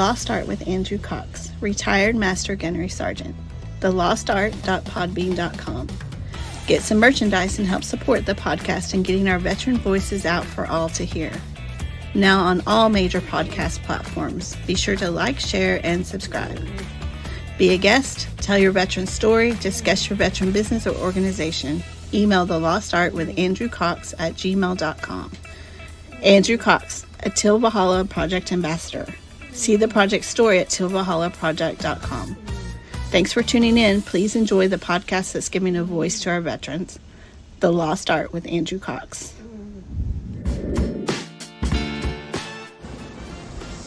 Lost Art with Andrew Cox, retired Master Gunnery Sergeant. thelostart.podbean.com. Get some merchandise and help support the podcast and getting our veteran voices out for all to hear. Now on all major podcast platforms. Be sure to like, share, and subscribe. Be a guest, tell your veteran story, discuss your veteran business or organization. Email The Lost Art with Andrew Cox at gmail.com. Andrew Cox, a Till Valhalla Project Ambassador. See the project story at tillvalhallaproject.com. Thanks for tuning in. Please enjoy the podcast that's giving a voice to our veterans. The Lost Art with Andrew Cox.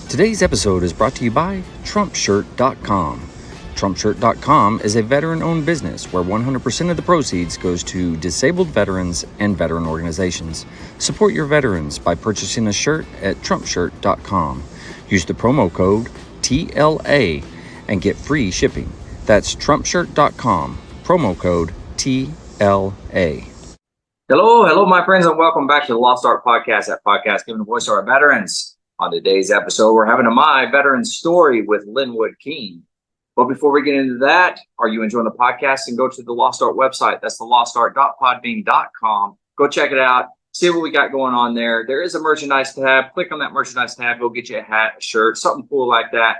Today's episode is brought to you by TrumpShirt.com. TrumpShirt.com is a veteran-owned business where 100% of the proceeds goes to disabled veterans and veteran organizations. Support your veterans by purchasing a shirt at TrumpShirt.com. Use the promo code TLA and get free shipping. That's TrumpShirt.com, promo code TLA. Hello, my friends, and welcome back to the Lost Art Podcast, that podcast giving a voice to our veterans. On today's episode, we're having a My Veteran Story with Lynwood King. But before we get into that, are you enjoying the podcast? And go to the Lost Art website. That's thelostart.podbean.com. Go check it out. See what we got going on there. There is a merchandise tab. Click on that merchandise tab. Go get you a hat, a shirt, something cool like that.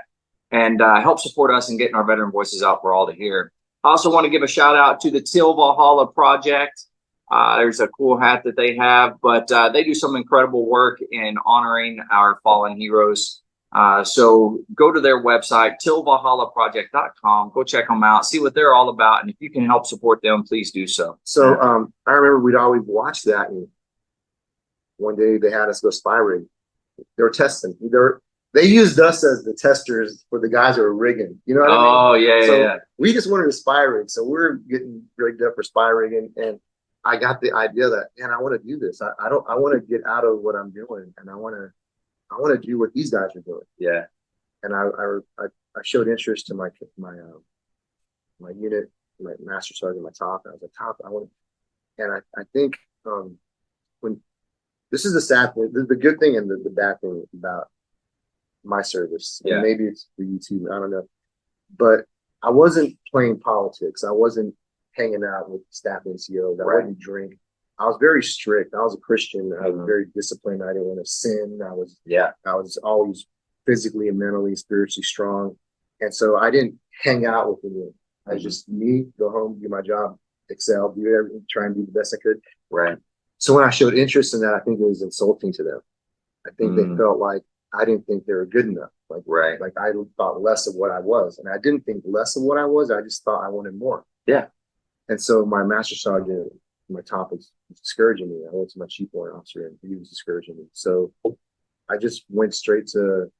And help support us in getting our veteran voices out for all to hear. I also want to give a shout out to the Till Valhalla Project. There's a cool hat that they have, but they do some incredible work in honoring our fallen heroes. So go to their website, tillvalhallaproject.com. Go check them out, see what they're all about. And if you can help support them, please do so. So I remember we'd always watch that. And one day they had us go spy rig. They were testing. They used us as the testers for the guys that were rigging. You know what I mean? Oh, yeah. We just wanted to spy rig. So we're getting rigged up for spy rigging. And I got the idea that, man, I want to do this. I want to get out of what I'm doing, and I want to do what these guys are doing. Yeah. And I showed interest to my unit, my master sergeant, my top. I was like, top. I think when this is the sad thing, the good thing and the bad thing about my service. Yeah. And maybe it's for you too. I don't know, but I wasn't playing politics. I wasn't hanging out with staff NCOs. I wouldn't drink. I was very strict. I was a Christian. I was very disciplined. I didn't want to sin. I was always physically and mentally, spiritually strong. And so I didn't hang out with anyone. I was just me, go home, do my job, excel, do everything, try and do the best I could. Right. So when I showed interest in that, I think it was insulting to them. I think they felt like I didn't think they were good enough. Like I thought less of what I was. And I didn't think less of what I was. I just thought I wanted more. Yeah. And so my master sergeant, my top, was discouraging me. I went to my chief warrant officer and he was discouraging me. So I just went straight to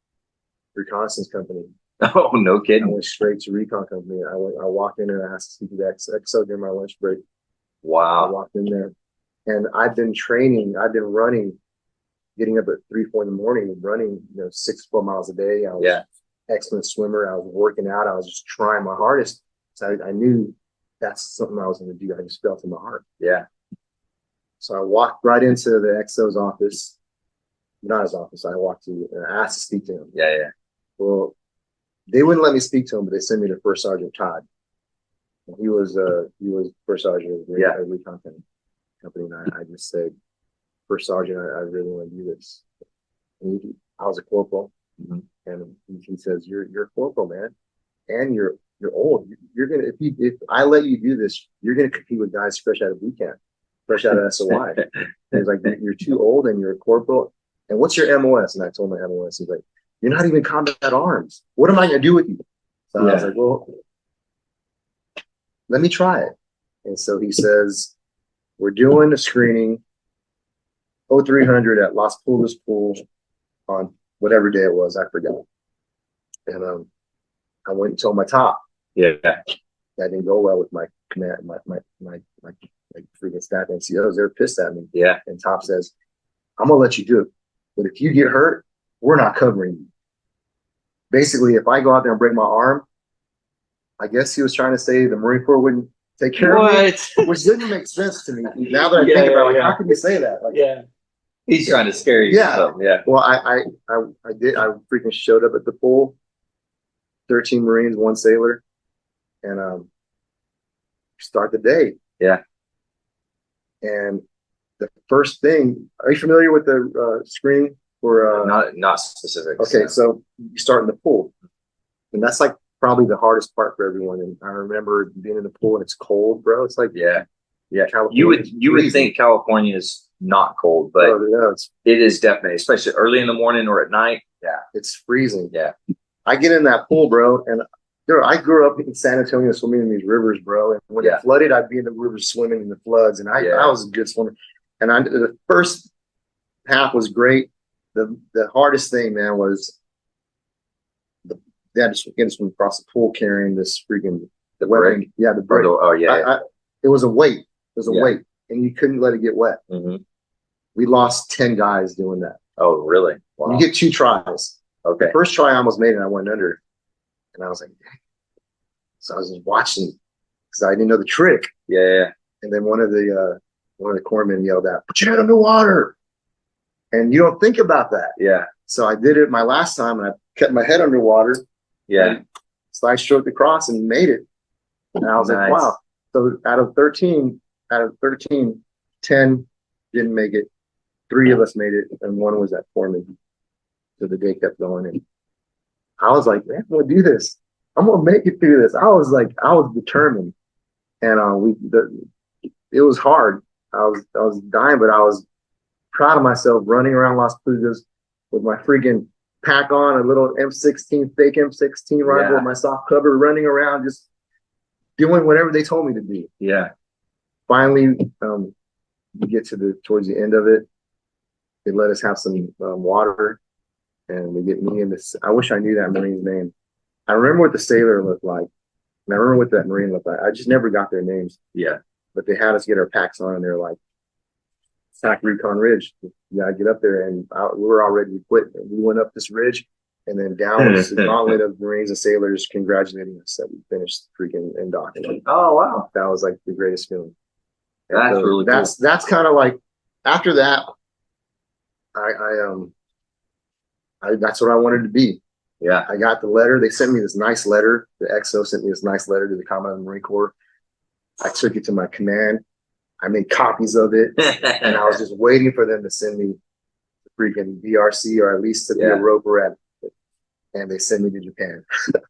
reconnaissance company. Oh, no kidding. I went straight to recon company. I walked in and asked to speak to the XO during my lunch break. Wow. I walked in there and I've been running, getting up at 3-4 in the morning, running 6-12 miles a day. I was an excellent swimmer. I was working out. I was just trying my hardest. So I knew that's something I was going to do. I just felt in my heart. Yeah. So I walked right into the XO's office, not his office. I walked to and I asked to speak to him. Yeah. Well, they wouldn't let me speak to him, but they sent me to First Sergeant Todd. And he was First Sergeant of the recon company. And I just said, First Sergeant, I really want to do this. And I was a corporal, and he says, "You're a corporal, man, and you're old. You're gonna if I let you do this, you're gonna compete with guys fresh out of boot camp, fresh out of SOI." And he's like, "You're too old, and you're a corporal. And what's your MOS?" And I told my MOS. He's like, "You're not even combat arms. What am I gonna do with you?" So I was like, "Well, let me try it." And so he says, "We're doing a screening, 0300 at Las Pulgas Pool on whatever day it was. I forgot." And I went and told my top. Yeah. That didn't go well with my command, my freaking staff NCOs. They're pissed at me. Yeah. And top says, "I'm gonna let you do it, but if you get hurt, we're not covering you." Basically, if I go out there and break my arm, I guess he was trying to say the Marine Corps wouldn't take care of me, which didn't make sense to me. Now that I think about it, how can you say that? He's trying to scare you. Yeah. Well, I did. I freaking showed up at the pool. 13 Marines, 1 sailor, and start the day. Yeah. And the first thing, are you familiar with the screen for? Not specific. Okay, so you start in the pool, and that's like probably the hardest part for everyone. And I remember being in the pool and it's cold, bro. It's like yeah. California, You would think California is not cold, but it is definitely, especially early in the morning or at night. Yeah, it's freezing. Yeah, I get in that pool, bro, and I grew up in San Antonio swimming in these rivers, bro. And when it flooded, I'd be in the rivers swimming in the floods, and I was a good swimmer. And the first half was great. The hardest thing, man, was they had to get us from across the pool carrying this freaking the brick. Yeah, the brick. It was a weight. It was a weight, and you couldn't let it get wet. Mm-hmm. We lost 10 guys doing that. Oh, really? Wow. You get 2 tries. Okay. The first try I almost made it. I went under, and I was like, dang. So I was just watching because I didn't know the trick. Yeah. And then one of the corpsmen yelled out, "Put your head under water!" And you don't think about that. Yeah. So I did it my last time, and I kept my head underwater. Yeah. So I stroked across and made it. And I was like, wow. So out of 13, 10 didn't make it. 3 of us made it, and 1 was at foreman. So the day kept going, and I was like, man, I'm gonna do this. I'm gonna make it through this. I was determined, and it was hard. I was dying, but I was proud of myself running around Las Plugas with my freaking pack on, a little M16, fake M16 rifle with my soft cover, running around just doing whatever they told me to do. Yeah. Finally, we get towards the end of it. They let us have some water, and they get me in this. I wish I knew that Marine's name. I remember what the sailor looked like, and I remember what that Marine looked like. I just never got their names. Yeah. But they had us get our packs on, and they're like, "Attack Recon Ridge. You gotta get up there." And we were all ready to quit. And we went up this ridge, and then down was the gauntlet of Marines and sailors congratulating us that we finished freaking in dock. Oh wow, that was like the greatest feeling. That's really cool. That's kind of like after that. That's what I wanted to be. Yeah. I got the letter. They sent me this nice letter. The XO sent me this nice letter to the Commandant of the Marine Corps. I took it to my command. I made copies of it, and I was just waiting for them to send me the freaking BRC, or at least to be a roper at it. And they sent me to Japan. They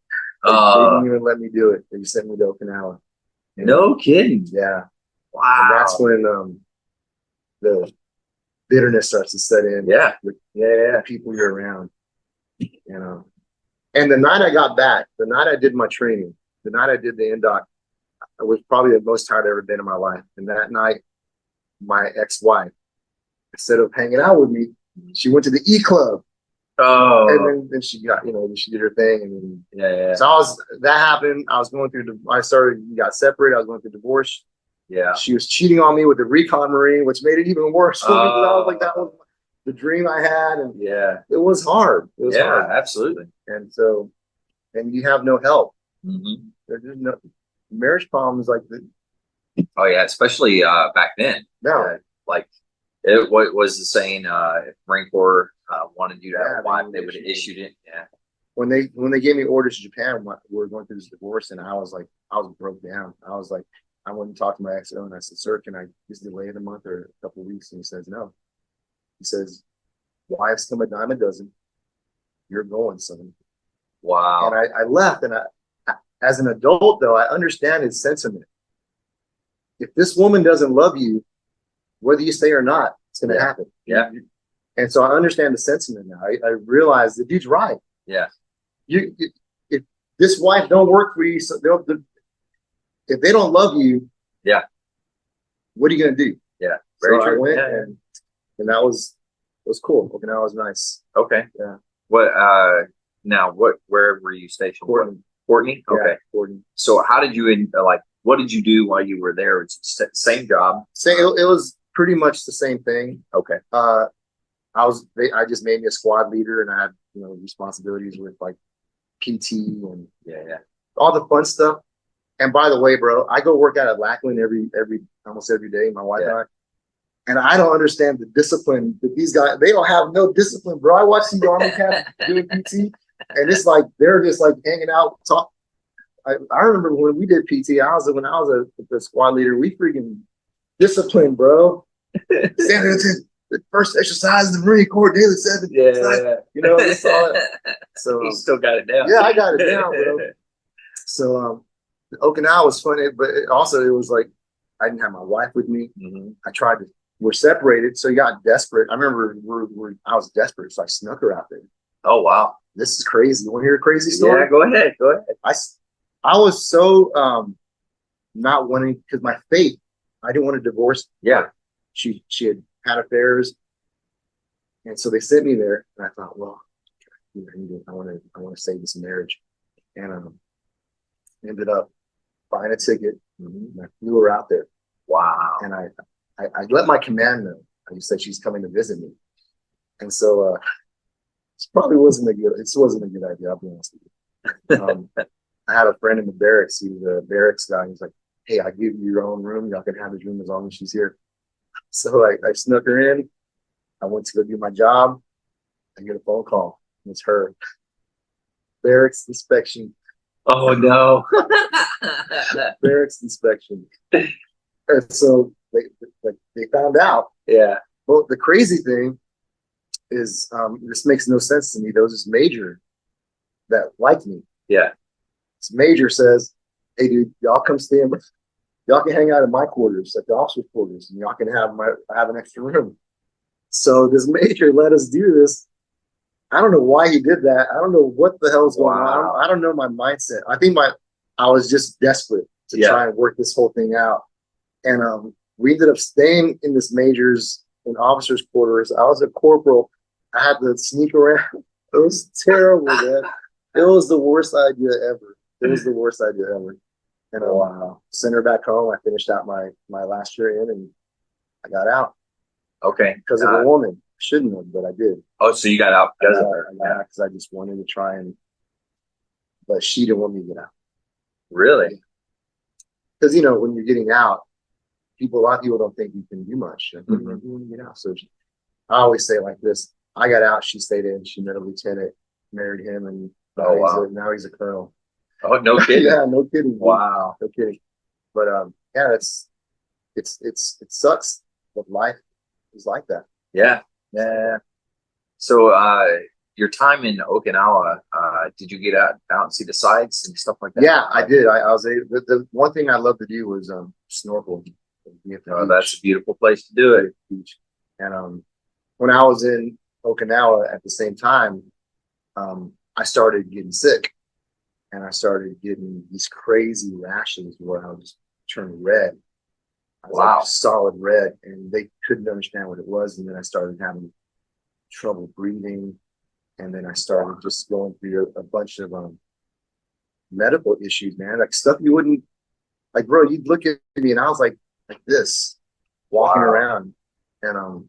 didn't even let me do it. They just sent me to Okinawa. No kidding. Yeah. Wow. And that's when the bitterness starts to set in. Yeah. The people you're around. And the night I got back, the night I did my training, the night I did the NDOC, I was probably the most tired I've ever been in my life. And that night, my ex-wife, instead of hanging out with me, she went to the E Club. Oh. And then she got, she did her thing. And then, So that happened. I was going through we got separated. I was going through divorce. Yeah. She was cheating on me with the Recon Marine, which made it even worse for me. I was like, that was the dream I had. And it was hard. It was hard. Absolutely. And so, and you have no help. Mm-hmm. There's no marriage problems like the. Oh yeah, especially back then. No, like what was the saying? If Marine Corps wanted you to have a wife, they would have issued it. Yeah. When they gave me orders to Japan, we were going through this divorce, and I was broke down. I was like, I went and talked to my XO, and I said, "Sir, can I just delay it a month or a couple of weeks?" And he says, "No." He says, "Wives come a dime a dozen. You're going, son." Wow. And I left, and as an adult, though, I understand his sentiment. If this woman doesn't love you, whether you stay or not, it's going to happen. Yeah. And so I understand the sentiment now. I realize the dude's right. Yeah. If this wife don't work for you, so if they don't love you, what are you going to do? Yeah. Very true. I went, and that was cool. Okinawa was nice. Okay. Yeah. Where were you stationed? Courtney. Okay. Yeah, Courtney. So how did you what did you do while you were there? It's the same job. It was pretty much the same thing. Okay. I just made me a squad leader, and I had responsibilities with like PT and all the fun stuff. And by the way, bro, I go work out at Lackland almost every day. My wife and I. And I don't understand the discipline that these guys, they don't have no discipline, bro. I watch these Army cats doing PT. And it's like they're just like hanging out, talk. I remember when we did PT. When I was the squad leader, we freaking disciplined, bro. Standing attention. The first exercise in the Marine Corps daily 7. Yeah. You know, it's all that. So You still got it down. yeah, I got it down, bro. So Okinawa was funny, but it was like I didn't have my wife with me. Mhm. I tried to. We're separated, so you got desperate. I remember I was desperate, so I snuck her out there. Oh wow. This is crazy. You want to hear a crazy story? Yeah, go ahead. Go ahead. I was so not wanting, because my faith, I didn't want to divorce. Yeah. She had affairs, and so they sent me there, and I thought, well, I want to save this marriage, and ended up buying a ticket. And I flew her out there. Wow. And I let my command know. I just said she's coming to visit me, and so it wasn't a good idea. I'll be honest with you. I had a friend in the barracks. He was a barracks guy. He's like, "Hey, I give you your own room. Y'all can have his room as long as she's here." So I snuck her in. I went to go do my job. I get a phone call. It's her. Barracks inspection. Oh no. Barracks inspection. And so they found out. Yeah. Well, the crazy thing is, this makes no sense to me. There was this major that liked me. Yeah. This major says, "Hey, dude, y'all come stay in. Y'all can hang out in my quarters, at the officer's quarters, and y'all can have an extra room." So this major let us do this. I don't know why he did that. I don't know what the hell's going on. I don't know my mindset. I think I was just desperate to try and work this whole thing out. And we ended up staying in this major's in officers' quarters. I was a corporal. I had to sneak around. It was terrible, man. It was the worst idea ever. And sent her back home. I finished out my last year in, and I got out. Okay. Because of a woman. Shouldn't have, but I did. Oh, so you got out because of her? I got out because I just wanted to try but she didn't want me to get out. Really? Because when you're getting out, a lot of people don't think you can do much. You want to get out. So I always say it like this: I got out, she stayed in. She met a lieutenant, married him, and now he's a colonel. Oh, no kidding. Yeah, no kidding. Wow, no kidding. But yeah, it sucks, but life is like that. Yeah. So your time in Okinawa, did you get out and see the sights and stuff like that? Yeah, I did. I was able. The one thing I love to do was snorkel. Oh, that's a beautiful place to do it. Beach. And when I was in Okinawa at the same time, I started getting sick, and I started getting these crazy rashes where I was turning red. I was like solid red, and they couldn't understand what it was. And then I started having trouble breathing, and then I started just going through a bunch of medical issues, man. Like stuff you wouldn't like, bro. You'd look at me, and I was like this, walking around, and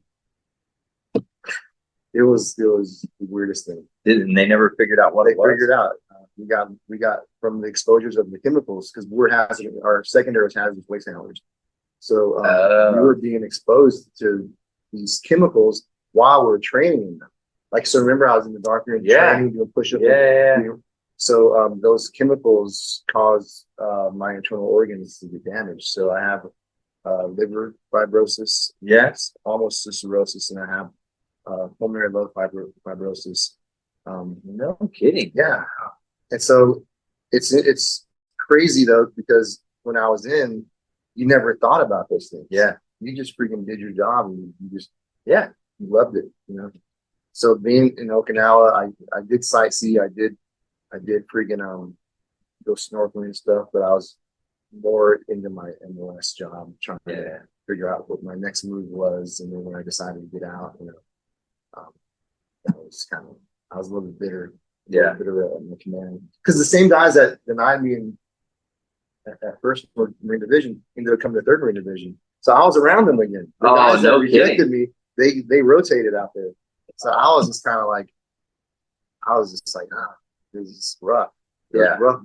it was the weirdest thing. And they never figured out what it was? They figured out. We got from the exposures of the chemicals, because our secondary was hazardous waste handlers. So we were being exposed to these chemicals while we were training them. Like, so remember I was in the dark room training, doing push-ups. So those chemicals cause my internal organs to get damaged. So I have liver fibrosis, almost cirrhosis, and I have pulmonary lobe fibrosis. No kidding. Yeah. And so it's crazy though, because when I was in, you never thought about those things. Yeah. You just freaking did your job, and you just, you loved it, So being in Okinawa, I did sightsee. I did freaking go snorkeling and stuff, but I was more into my MLS job, trying to figure out what my next move was. And then when I decided to get out, that was I was a little bit bitter. Yeah. Bitter at my command. Because the same guys that denied me at first Marine Division ended up coming to 3rd Marine Division. So I was around them again. The guys that rejected me, they rotated out there. So I was just like, this is rough. It was rough.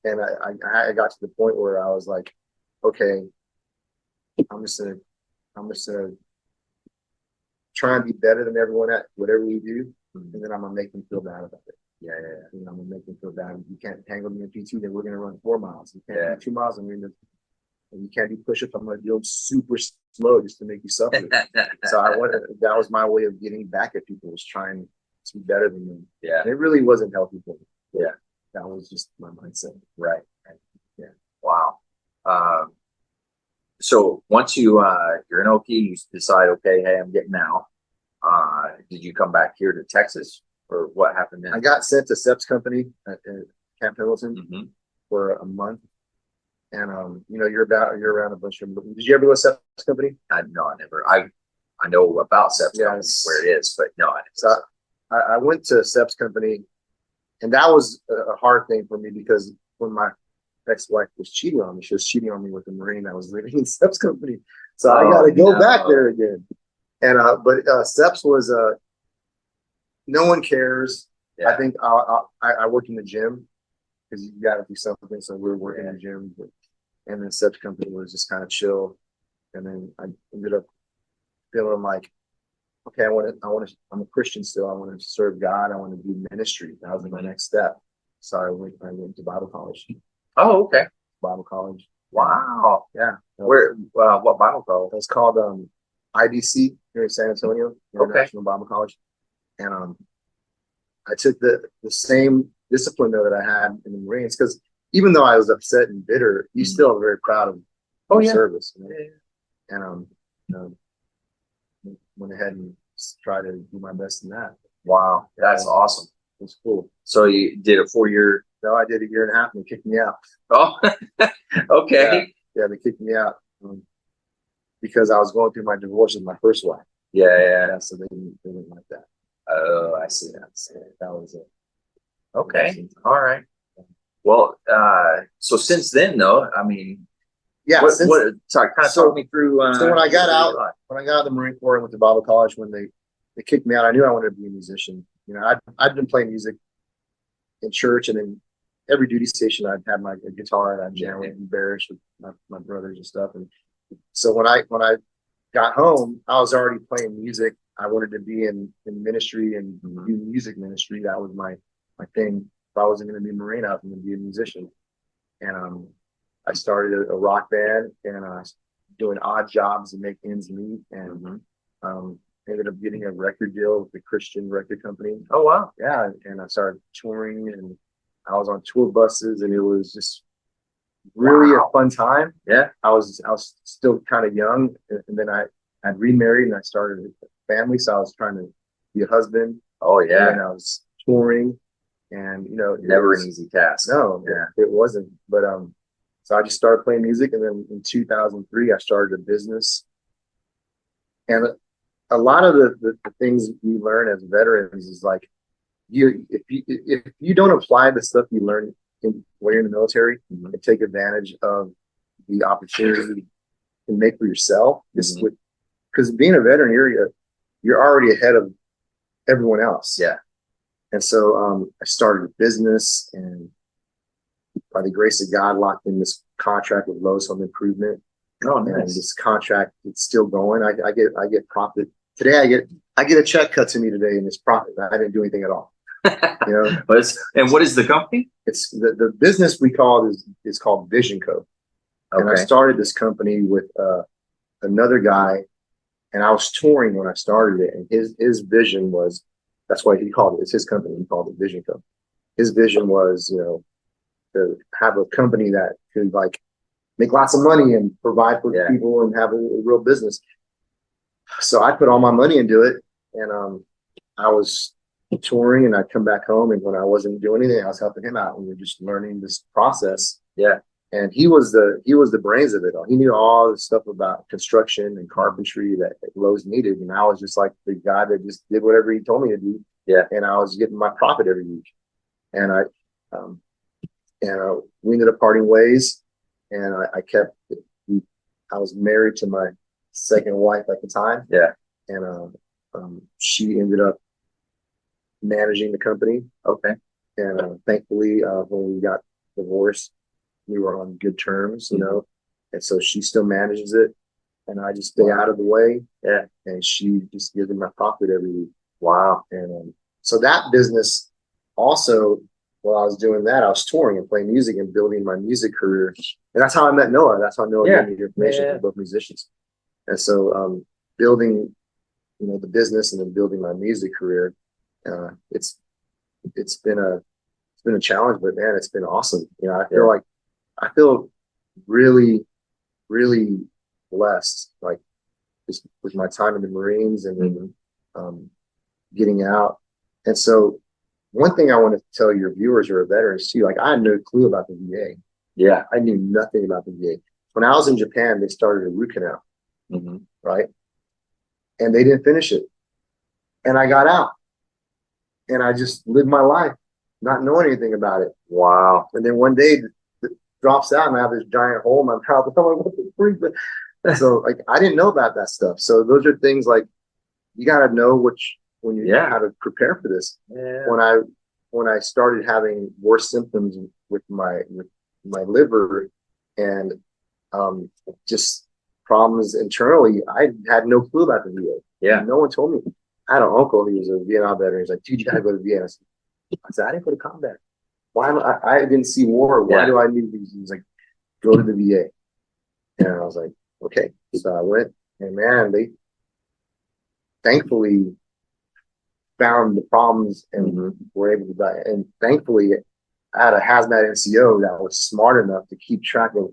And I got to the point where I was like, okay, I'm just gonna try and be better than everyone at whatever we do, and then I'm gonna make them feel bad about it. Yeah, yeah, You know, I'm gonna make them feel bad. You can't tangle me in PT, then we're gonna run 4 miles. You can't do 2 miles, and you can't do push-ups. I'm gonna do them super slow just to make you suffer. So that was my way of getting back at people, was trying to be better than them. Yeah. And it really wasn't healthy for me. Yeah. That was just my mindset. Right. Yeah. Wow. So once you're in OK, you decide, okay, hey, I'm getting out. Did you come back here to Texas, or what happened then? I got sent to SEP's company at Camp Pendleton for a month. And you know, you're around a bunch of. Did you ever go to SEP's company? No, I never. I know about SEP's company, where it is, but no, I never. So I went to SEP's company, and that was a hard thing for me, because when my ex-wife was cheating on me, she was cheating on me with a Marine that was living in SEP's company. So I got to go back there again. And but SEP's was no one cares. Yeah. I think I worked in the gym, because you got to do something. So we were working in the gym, and then SEP's company was just kind of chill. And then I ended up feeling like, okay, I'm a Christian still. I want to serve God. I want to do ministry. That was my next step. So I went to Bible college. Oh, okay. Bible college. Wow. Yeah. Where? What Bible college? It was called IBC here in San Antonio, International Bible College. And I took the same discipline though that I had in the Marines, because even though I was upset and bitter, you still are very proud of your service. You know? And went ahead and tried to do my best in that. Wow, that's awesome. It was cool. So you did a 4-year? No, I did a 1.5 years, and they kicked me out. Oh, okay. Yeah, they kicked me out because I was going through my divorce with my first wife. Yeah. So they didn't like that. Oh, I see that. So that was it. Okay. All right. Well, so since then, though, I mean, talk me through. So when I got out of the Marine Corps and went to Bible college, when they kicked me out, I knew I wanted to be a musician. You know, I'd been playing music in church, and then every duty station I'd have my guitar, and I'd jam with Bearish with my brothers and stuff. And so when I got home, I was already playing music. I wanted to be in ministry and do music ministry. That was my thing. If I wasn't going to be a Marine, I was going to be a musician. And I started a rock band, and doing odd jobs to make ends meet, and ended up getting a record deal with the Christian record company. Oh, wow. Yeah. And I started touring, and I was on tour buses, and it was just really a fun time. Yeah. I was still kind of young, and then I'd remarried, and I started a family. So I was trying to be a husband. Oh, yeah. And I was touring, and you know, never an easy task. No, it wasn't. But so I just started playing music, and then in 2003 I started a business. And a lot of the things we learn as veterans is like, if you don't apply the stuff you learn when you're in the military and take advantage of the opportunity to make for yourself, because being a veteran, you're already ahead of everyone else. Yeah. And so I started a business, and by the grace of God, locked in this contract with Lowe's Home Improvement. Oh, nice. And this contract, it's still going. I get profit today. I get a check cut to me today, and it's profit. I didn't do anything at all. You know. And what is the company? It's the business we call is called Vision Co. Okay. And I started this company with another guy, and I was touring when I started it, and his vision was, that's why he called it, it's his company, he called it Vision Co. His vision was, you know, to have a company that could like make lots of money and provide for people and have a real business. So I put all my money into it, and I was touring, and I'd come back home, and when I wasn't doing anything, I was helping him out, and we were just learning this process. Yeah. And he was the brains of it all. He knew all the stuff about construction and carpentry that Lowe's needed, and I was just like the guy that just did whatever he told me to do. Yeah. And I was getting my profit every week, and we ended up parting ways, and I was married to my second wife at the time. Yeah. And she ended up managing the company. Okay. And thankfully, when we got divorced, we were on good terms, you know, and so she still manages it, and I just stay out of the way. Yeah. And she just gives me my profit every week. Wow. And so that business also, while I was doing that, I was touring and playing music and building my music career. And that's how I met Noah. That's how Noah gave me the information. We're both musicians. And so building, the business and then building my music career, it's been a challenge, but man, it's been awesome. I feel really, really blessed, like just with my time in the Marines and then getting out. And so one thing I want to tell your viewers who are veterans too, like I had no clue about the VA. Yeah. I knew nothing about the VA. When I was in Japan, they started a root canal, right? And they didn't finish it. And I got out and I just lived my life, not knowing anything about it. Wow. And then one day it drops out and I have this giant hole in my mouth. I'm like, what the freak? So like, I didn't know about that stuff. So those are things like, you got to know when you how to prepare for this. Yeah. When I started having worse symptoms with my liver and just problems internally, I had no clue about the VA. Yeah. No one told me. I had an uncle who was a Vietnam veteran. He's like, dude, you got to go to VA. I said, I didn't go to combat. Why I didn't see war. Why do I need these? He's like, go to the VA. And I was like, okay. So I went, and man, they thankfully found the problems and were able to die. And thankfully, I had a hazmat NCO that was smart enough to keep track of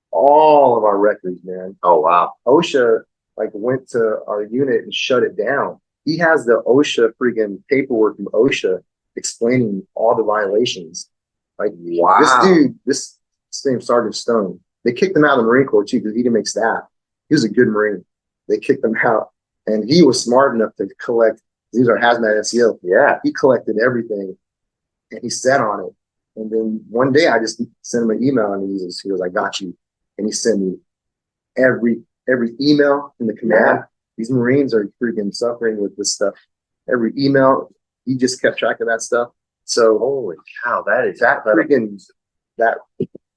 all of our records, man. Oh, wow. OSHA went to our unit and shut it down. He has the OSHA freaking paperwork from OSHA explaining all the violations. Like, wow. This dude, this named Sergeant Stone, they kicked him out of the Marine Corps too because he didn't make staff. He was a good Marine. They kicked him out. And he was smart enough to collect, these are hazmat NCO. Yeah. He collected everything and he sat on it. And then one day I just sent him an email and he goes, I got you. And he sent me every email in the command. Yeah. These Marines are freaking suffering with this stuff. Every email, he just kept track of that stuff. So holy cow, that freaking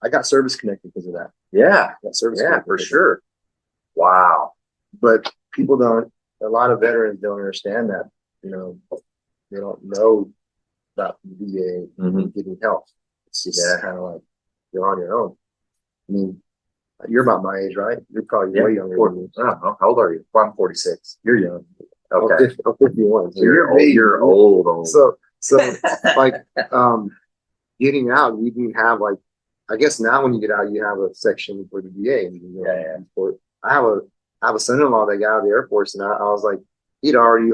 I got service connected because of that. Yeah. Got service for sure. Wow. But people don't, a lot of veterans don't understand that, they don't know about the VA getting help. It's just kind of like you're on your own. I mean, you're about my age, right? You're probably way younger than me. I don't know. How old are you? Well, I'm 46. You're young. Okay. I'm 51. So you're old. So like getting out, we didn't have I guess now when you get out, you have a section for the VA. I have a son-in-law that got out of the Air Force, and I was like, he'd already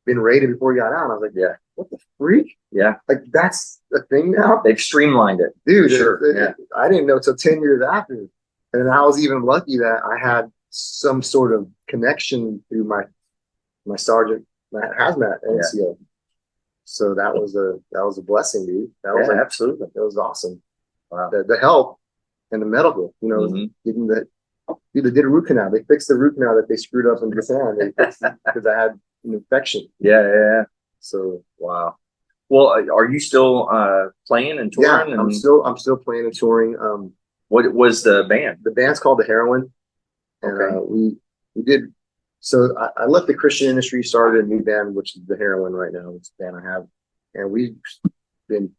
been rated before he got out. And I was like, yeah, what the freak? Yeah, that's the thing now. They've streamlined it, dude. Sure. I didn't know till 10 years after, and I was even lucky that I had some sort of connection through my sergeant, my hazmat NCO. Yeah. So that was a blessing, dude. That was absolutely. It was awesome. Wow. The help and the medical, getting the. Dude, they did a root canal. They fixed the root canal that they screwed up in Japan because I had an infection. Yeah. So wow. Well, are you still playing and touring? Yeah, I'm still playing and touring. What was the band? The band's called The Heroine, and we did. So I left the Christian industry, started a new band, which is The Heroine right now. It's the band I have, and we've been.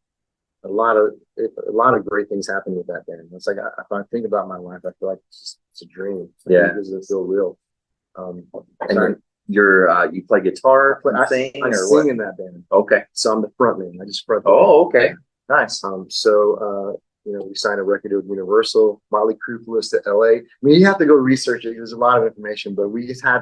A lot of great things happen with that band. It's like if I think about my life, I feel like it's a dream. Yeah, it doesn't feel real. And you play guitar, I sing in that band. Okay, so I'm the front man. I just front. Oh, okay, nice. We signed a record with Universal. Motley Crue flew us to LA. I mean, you have to go research it. There's a lot of information, but we just had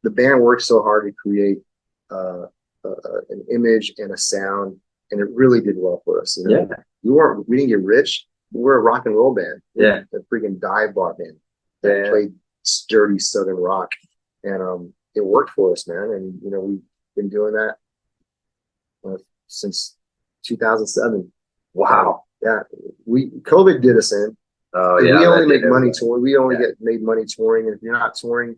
the band worked so hard to create an image and a sound. And it really did well for us. Yeah. We didn't get rich. We were a rock and roll band. Yeah. A freaking dive bar band that played sturdy Southern rock. And it worked for us, man. And, we've been doing that since 2007. Wow. Yeah. COVID did us in. Oh, yeah. We only make money touring. We only get made money touring. And if you're not touring,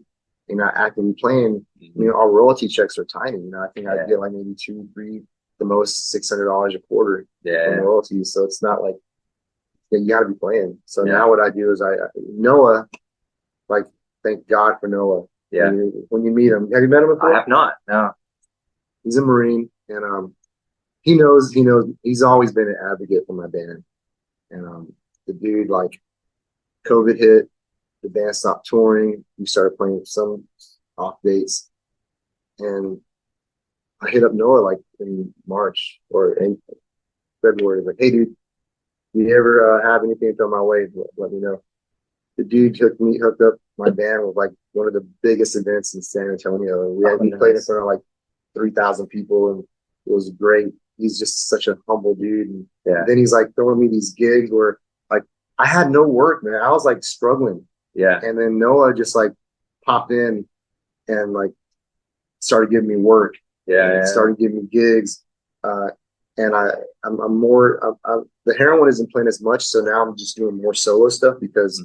you're not actively playing, our royalty checks are tiny. I think I get maybe 2, 3, the most $600 a quarter in royalties. So it's not you got to be playing. So now what I do is Noah, thank God for Noah. Yeah. When you meet him, have you met him before? I have not. No. He's a Marine, and he knows, he's always been an advocate for my band. And the dude, like, COVID hit, the band stopped touring. We started playing some off dates. And I hit up Noah like in March or in February, like, hey, dude, you ever have anything throw my way? Let me know. The dude hooked up my band with like one of the biggest events in San Antonio. We played in front of like 3,000 people, and it was great. He's just such a humble dude. And then he's like throwing me these gigs where like I had no work, man. I was like struggling. Yeah. And then Noah just like popped in and like started giving me work. Yeah. Started giving me gigs. And I'm more, the heroin isn't playing as much. So now I'm just doing more solo stuff because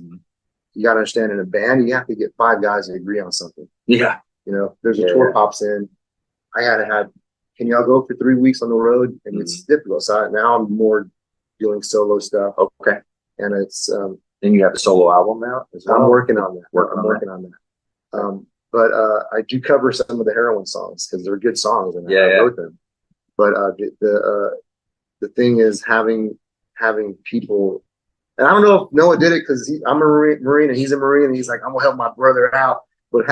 you got to understand, in a band, you have to get 5 guys to agree on something. Yeah. There's a tour pops in. I had to have, can y'all go for 3 weeks on the road? And it's difficult. So now I'm more doing solo stuff. Okay. And it's, then you have a solo album now as well? I'm working on that. I'm working on that. But I do cover some of the heroin songs because they're good songs and I wrote them. But the thing is having people, and I don't know if Noah did it because I'm a Marine and he's a Marine and he's like, I'm gonna help my brother out. But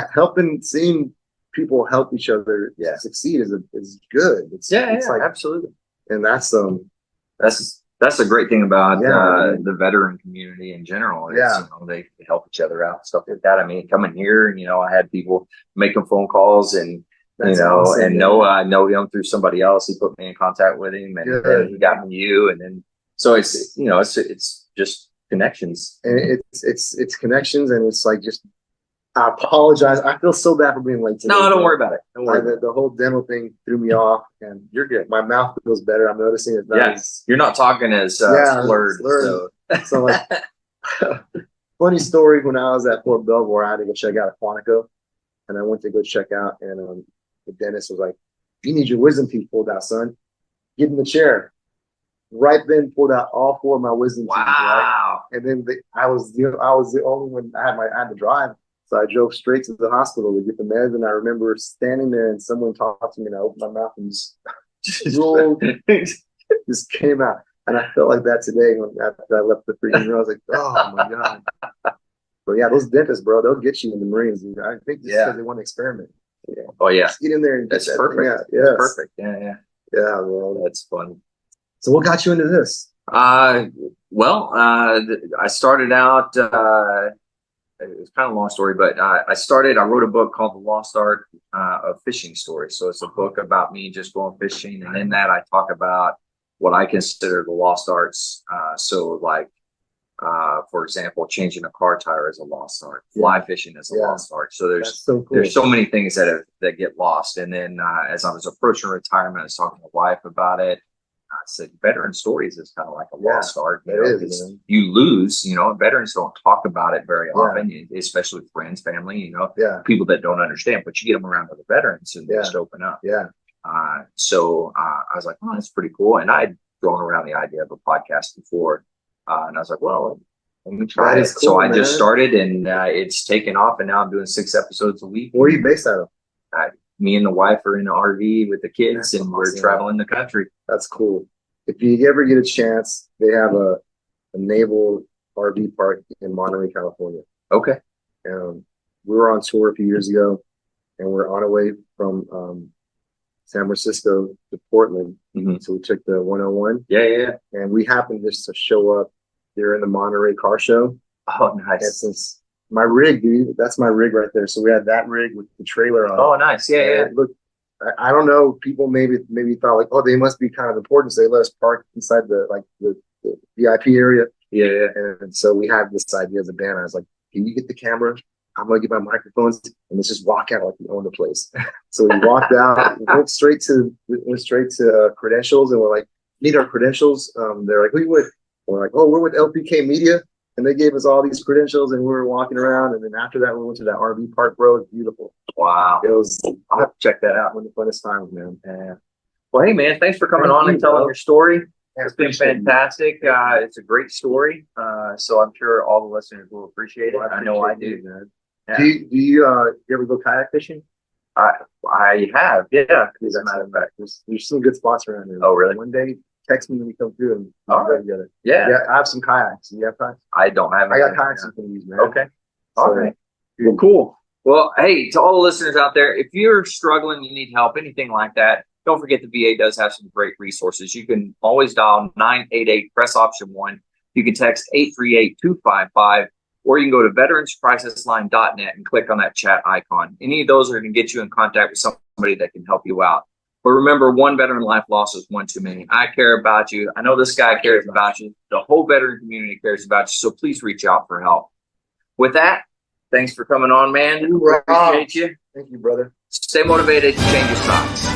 seeing people help each other succeed is good. It's like, absolutely. And that's a great thing about the veteran community in general. Is, they help each other out, stuff like that. I mean, coming here, I had people making phone calls and awesome, and Noah, I know him through somebody else. He put me in contact with him, and then he got me you, and then so it's it's just connections, and it's connections, and it's like just I apologize. I feel so bad for being late today. No, don't worry about it. Don't worry. The whole dental thing threw me off, and you're good. My mouth feels better. I'm noticing it. Yes, you're not talking as slurred. So like, funny story. When I was at Fort Belvoir, I had to go check out a Quantico, and I went to go check out, and the dentist was like, "You need your wisdom teeth pulled out, son. Get in the chair." Right then, pulled out all 4 of my wisdom teeth. Right? And then I was the only one. I had to drive, so I drove straight to the hospital to get the meds. And I remember standing there, and someone talked to me, and I opened my mouth and just rolled, just came out. And I felt like that today after I left the freaking room. I was like, "Oh my god!" But yeah, those dentists, bro, they'll get you in the Marines. I think just because they want to experiment. Yeah. Oh yeah. Just get in there and that's perfect. Yeah. That's perfect. Yeah. Well, that's fun. So what got you into this? I started out, it was kind of a long story, but I wrote a book called The Lost Art of Fishing Stories. So it's a book about me just going fishing. And in that I talk about what I consider the lost arts. So like, for example, changing a car tire is a lost art. Fly fishing is a lost art. So there's so many things that get lost. And then as I was approaching retirement, I was talking to my wife about it. I said, veteran stories is kind of like a lost art. You lose, veterans don't talk about it very often, especially with friends, family, people that don't understand, but you get them around other veterans and they just open up. So I was like, oh, that's pretty cool. And I'd thrown around the idea of a podcast before. And I was like, well, let me try it. Cool, so I just started and it's taken off, and now I'm doing 6 episodes a week. Where are you based out of? Me and the wife are in an RV with the kids, and we're traveling the country. That's cool. If you ever get a chance, they have a naval RV park in Monterey, California. Okay. We were on tour a few years ago, and we're on our way from San Francisco to Portland. So we took the 101. Yeah. And we happened just to show up there in the Monterey car show. Oh, nice. And since my rig, dude, that's my rig right there. So we had that rig with the trailer on. Oh, nice. Yeah. Look, I don't know. People maybe thought like, oh, they must be kind of important, so they let us park inside the VIP area. Yeah. And so we had this idea as a band. I was like, can you get the camera? I'm gonna get my microphones and let's just walk out like we own the place. So we walked out, went straight to credentials, and we're like, need our credentials. They're like, who you with? We're like, oh, we're with LPK Media. And they gave us all these credentials, and we were walking around. And then after that, we went to that RV park, bro. It's beautiful. Wow. I'll have to check that out. One of the funnest times, man. Yeah. Well, hey, man, thanks for coming on and telling your story. It's been fantastic. It's a great story. So I'm sure all the listeners will appreciate it. I know I do. Man. Yeah. Do you ever go kayak fishing? I have, yeah. As a matter of fact. There's some good spots around here. Oh, really? One day, text me when you come through and All we'll go right. together. Yeah. Yeah, I have some kayaks. Do you have kayaks? I don't have I got anything. kayaks you can use, man. Okay. All So, right. Well, cool. Well, hey, to all the listeners out there, if you're struggling, you need help, anything like that, don't forget the VA does have some great resources. You can always dial 988, press option 1. You can text 838-255, or you can go to veteranscrisisline.net and click on that chat icon. Any of those are going to get you in contact with somebody that can help you out. But remember, one veteran life loss is one too many. I care about you. I know this guy cares about you. The whole veteran community cares about you. So please reach out for help. With that, thanks for coming on, man. Hoorah. Appreciate you. Thank you, brother. Stay motivated. Change your socks.